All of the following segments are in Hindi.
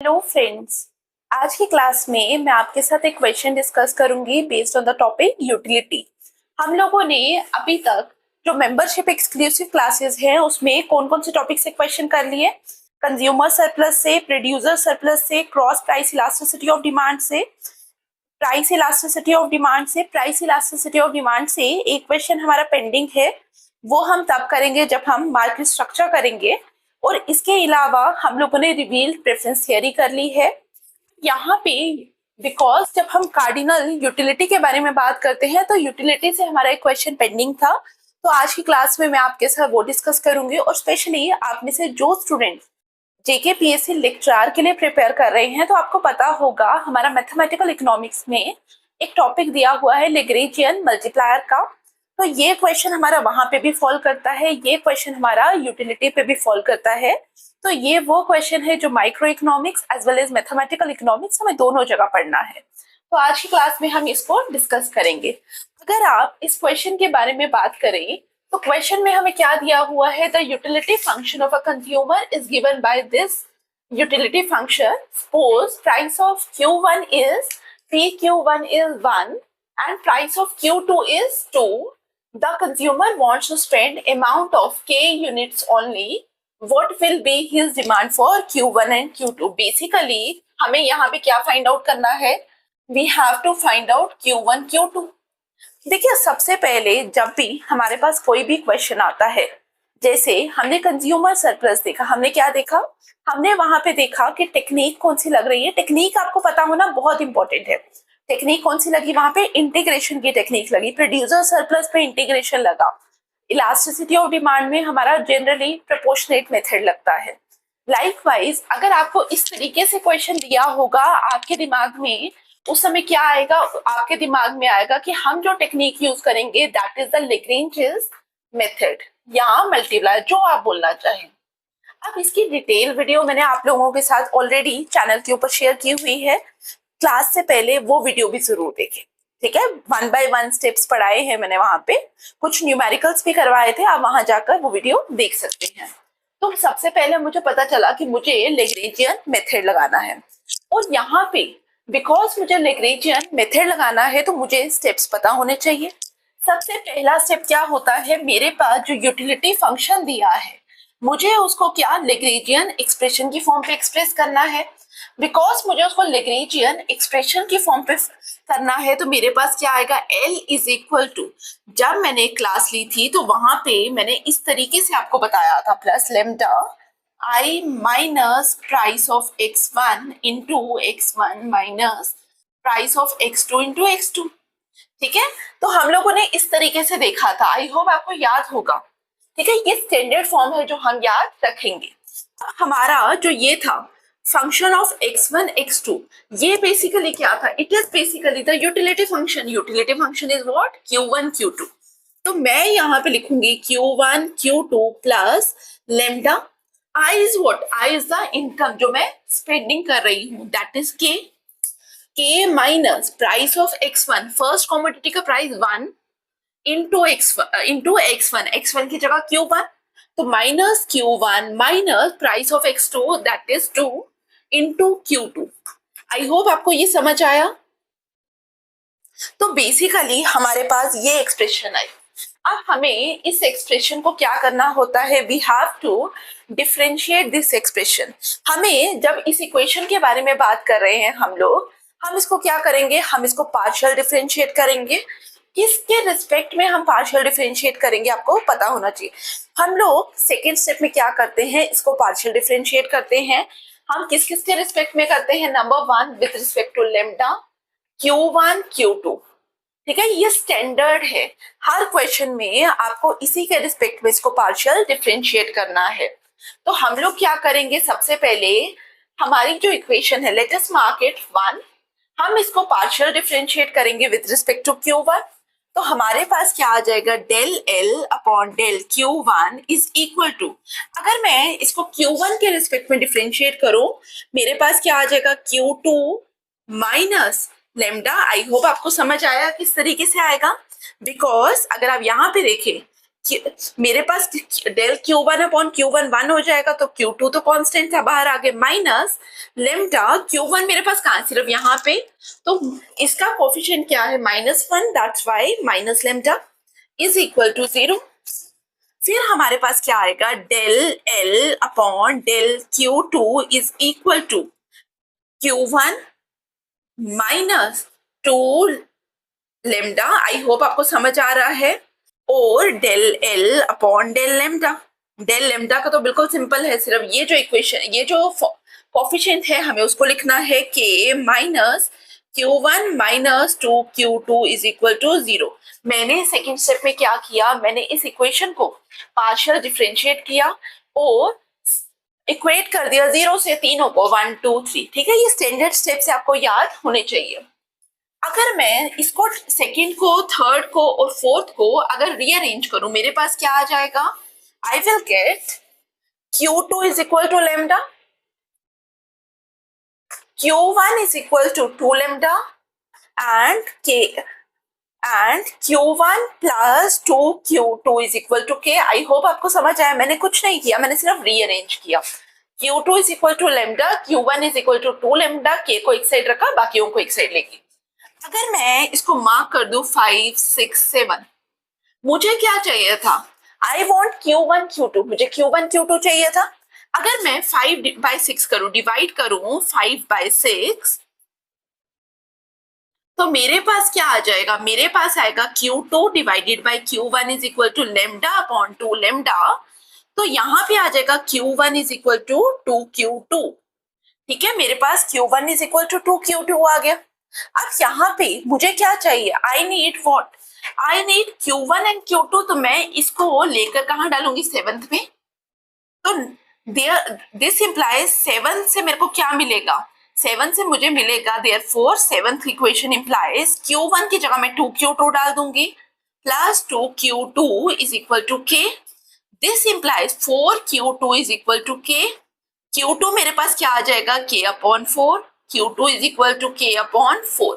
Hello friends. आज की क्लास में मैं आपके साथ एक क्वेश्चन डिस्कस करूंगी based on the topic utility. हम लोगों ने अभी तक जो मेंबरशिप एक्सक्लूसिव क्लासेस हैं उसमें कौन कौन से टॉपिक से क्वेश्चन कर लिए? कंज्यूमर सरप्लस से, प्रोड्यूसर सरप्लस से, cross price elasticity of demand से, प्राइस इलास्टिसिटी ऑफ डिमांड से, प्राइस इलास्टिसिटी ऑफ डिमांड से एक क्वेश्चन हमारा पेंडिंग है, वो हम तब करेंगे जब हम मार्केट स्ट्रक्चर करेंगे। और इसके अलावा हम लोगों ने रिवील्ड प्रेफरेंस थियरी कर ली है। यहाँ पे बिकॉज जब हम कार्डिनल यूटिलिटी के बारे में बात करते हैं तो यूटिलिटी से हमारा एक क्वेश्चन पेंडिंग था, तो आज की क्लास में मैं आपके साथ वो डिस्कस करूंगी। और स्पेशली आप में से जो स्टूडेंट जेकेपीएससी लेक्चरर के लिए प्रिपेयर कर रहे हैं तो आपको पता होगा हमारा मैथमेटिकल इकोनॉमिक्स में एक टॉपिक दिया हुआ है लेग्रेंजियन मल्टीप्लायर का। तो ये क्वेश्चन हमारा वहां पे भी फॉल करता है, ये क्वेश्चन हमारा यूटिलिटी पे भी फॉल करता है। तो ये वो क्वेश्चन है जो micro economics as well as mathematical economics हमें दोनों जगह पढ़ना है। तो आज की क्लास में हम इसको डिस्कस करेंगे। अगर आप इस क्वेश्चन के बारे में बात करें तो क्वेश्चन में हमें क्या दिया हुआ है? The utility function of a consumer is given by this utility function. Suppose price of Q1 is PQ1 is 1 and price of Q2 is 2. The consumer wants to spend amount of K units only. What will be his demand for Q1 and Q2? Basically, हमें यहाँ पे क्या फाइंड आउट करना है? We have to find out Q1, Q2. देखिए, सबसे पहले जब भी हमारे पास कोई भी क्वेश्चन आता है, जैसे हमने कंज्यूमर सरप्लस देखा, हमने क्या देखा? हमने वहां पे देखा कि टेक्निक कौन सी लग रही है। टेक्निक आपको पता होना बहुत इंपॉर्टेंट है। टेक्निक कौन सी लगी? वहां पे इंटीग्रेशन की टेक्निक लगी, प्रोड्यूसर सरप्लस पे इंटीग्रेशन लगा। इलास्टिसिटी ऑफ डिमांड में हमारा जनरली प्रोपोर्शनेट मेथड लगता है। लाइकवाइज अगर आपको इस तरीके से क्वेश्चन दिया होगा आपके दिमाग में, उस समय क्या आएगा? आपके दिमाग में आएगा कि हम जो टेक्निक यूज करेंगे दैट इज द लेग्रेंजियस मेथड या मल्टीप्लायर, जो आप बोलना चाहें। अब इसकी डिटेल वीडियो मैंने आप लोगों के साथ ऑलरेडी चैनल के ऊपर शेयर की हुई है। क्लास से पहले वो वीडियो भी जरूर देखें, ठीक है? 1 by 1 स्टेप्स पढ़ाए हैं मैंने, वहां पे कुछ न्यूमेरिकल्स भी करवाए थे, आप वहां जाकर वो वीडियो देख सकते हैं। तो सबसे पहले मुझे पता चला कि मुझे लेग्रेंजियन मेथड लगाना है, और यहाँ पे बिकॉज मुझे लेग्रेंजियन मेथड लगाना है तो मुझे स्टेप्स पता होने चाहिए। सबसे पहला स्टेप क्या होता है? मेरे पास जो यूटिलिटी फंक्शन दिया है मुझे उसको क्या लेग्रेंजियन एक्सप्रेशन की फॉर्म पे एक्सप्रेस करना है। बिकॉज मुझे उसको लेग्रेंजियन एक्सप्रेशन की फॉर्म पे करना है तो मेरे पास क्या आएगा? L इज इक्वल टू, जब मैंने क्लास ली थी तो वहां पे मैंने इस तरीके से आपको बताया था, plus lambda I minus price of x1 into x1 minus price of x2 into x2। ठीक है, तो हम लोगों ने इस तरीके से देखा था। आई होप आपको याद होगा। ठीक है, ये स्टैंडर्ड फॉर्म है जो हम याद रखेंगे। हमारा जो ये था फंक्शन ऑफ x1 x2, ये बेसिकली क्या था? It is basically the utility function. Utility function is what? Q1 Q2। तो मैं यहाँ पे लिखूंगी Q1 Q2 plus lambda I is what? I is the income जो मैं स्पेंडिंग कर रही हूँ, that is K minus price of x1, first commodity का प्राइस 1 इंटू x1, x1 की जगह Q1, तो minus Q1 minus price of x2 that is 2 into Q2। I hope आपको ये समझ आया। तो बेसिकली हमारे पास ये एक्सप्रेशन आई। अब हमें इस एक्सप्रेशन को क्या करना होता है? We have to differentiate this expression. हमें जब इस इक्वेशन के बारे में बात कर रहे हैं हम लोग, हम इसको क्या करेंगे? हम इसको पार्शियल डिफरेंशिएट करेंगे। किसके रिस्पेक्ट में हम पार्शियल डिफरेंशिएट करेंगे आपको पता होना चाहिए। हम लोग सेकेंड स्टेप में क्या करते हैं? इसको पार्शियल डिफरेंशिएट करते हैं। हम किस किस के रिस्पेक्ट में करते हैं? Number 1 with respect to lambda Q1 Q2। ठीक है, ये स्टैंडर्ड है, हर क्वेश्चन में आपको इसी के रिस्पेक्ट में इसको पार्शियल डिफरेंशिएट करना है। तो हम लोग क्या करेंगे? सबसे पहले हमारी जो इक्वेशन है, लेट अस मार्क इट 1, हम इसको पार्शियल डिफरेंशिएट करेंगे विद रिस्पेक्ट टू Q1। तो हमारे पास क्या आ जाएगा? Del L upon del Q1 is equal to, अगर मैं इसको Q1 के रिस्पेक्ट में डिफरेंशिएट करूं, मेरे पास क्या आ जाएगा? Q2 minus lambda. आई होप आपको समझ आया किस तरीके से आएगा। बिकॉज अगर आप यहाँ पे देखें मेरे पास डेल Q1 अपॉन Q1 1 हो जाएगा, तो Q2 तो कांस्टेंट था बाहर आगे, माइनस लेम्डा Q1 मेरे पास कहाँ, सिर्फ यहाँ पे, तो इसका कोफिशिएंट क्या है, -1, that's why minus lambda is equal to 0। फिर हमारे पास क्या आएगा, del L upon del Q2 is equal to Q1 minus 2 lambda, I hope आपको समझ आ रहा है, और del L upon del lambda. Del lambda का तो बिल्कुल सिंपल है, सिर्फ ये जो इक्वेशन, ये जो कोफिशिएंट है हमें उसको लिखना है K minus Q1 minus 2Q2 is equal to 0। मैंने सेकेंड स्टेप में क्या किया, मैंने इस इक्वेशन को पार्शियल डिफरेंशिएट किया और इक्वेट कर दिया 0 से तीनों को, 1 2 3। ठीक है, ये स्टैंडर्ड स्टेप से आपको याद होने चाहिए। अगर मैं इसको सेकंड को, थर्ड को और फोर्थ को अगर रीअरेंज करूं, मेरे पास क्या आ जाएगा, I will get Q2 is equal to lambda, Q1 is equal to 2 lambda and Q1 plus 2Q2 is equal to K। I hope आपको समझ आया, मैंने कुछ नहीं किया, मैंने सिर्फ रीअरेंज किया। Q2 is equal to lambda, Q1 is equal to 2 lambda, K को एक साइड रखा, बाकियों को एक साइड लेगी। अगर मैं इसको मार्क कर दूं 5 6 7, मुझे क्या चाहिए था, आई वॉन्ट Q1 Q2, मुझे Q1 Q2 चाहिए था। अगर मैं 5/6 करूं, डिवाइड करूं 5/6, तो मेरे पास क्या आ जाएगा, मेरे पास आएगा Q2 divided by Q1 is equal to lambda upon 2 lambda. तो यहाँ पे आ जाएगा Q1 is equal to 2Q2। ठीक है, मेरे पास Q1 is equal to 2Q2 आ गया। अब यहाँ पे मुझे क्या चाहिए, I need what, I need Q1 and Q2। तो मैं इसको लेकर कहाँ डालूंगी, 7th में। तो दिस इंप्लाइज 7 से मेरे को क्या मिलेगा, 7 से मुझे मिलेगा, therefore 7th equation implies Q1 की जगह मैं 2Q2 डाल दूंगी, plus 2Q2 is equal to K। This implies 4Q2 is equal to K। Q2 मेरे पास क्या आ जाएगा, K upon 4, Q2 is equal to K upon 4।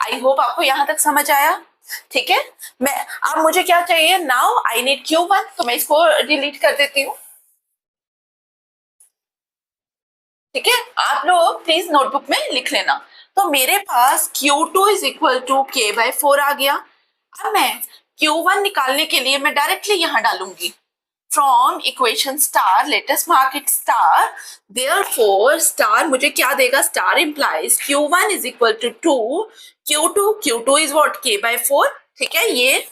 I hope आपको यहां तक समझ आया। ठीक है, मैं अब मुझे क्या चाहिए, नाउ आई नीड Q1, तो मैं इसको डिलीट कर देती हूँ। ठीक है, आप लोग प्लीज नोटबुक में लिख लेना। तो मेरे पास Q2 is equal to K/4 आ गया। अब मैं Q1 निकालने के लिए मैं डायरेक्टली यहां डालूंगी, from equation star, let us mark it star, therefore star मुझे क्या देगा, star implies Q1 is equal to 2, Q2 is what, K/4। ठीक है, ये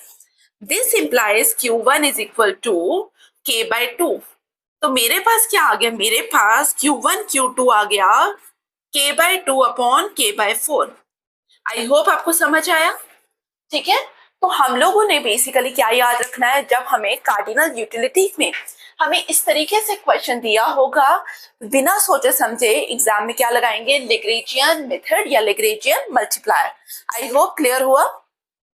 this implies Q1 is equal to K/2। तो मेरे पास क्या आ गया, मेरे पास Q1 Q2 आ गया K/2 अपॉन K/4। आई होप आपको समझ आया। ठीक है, तो हम लोगों ने बेसिकली क्या याद रखना है, जब हमें कार्डिनल यूटिलिटी में हमें इस तरीके से क्वेश्चन दिया होगा, बिना सोचे समझे एग्जाम में क्या लगाएंगे, लैग्रेंजियन मेथड या Lagrangian multiplier. I hope clear हुआ।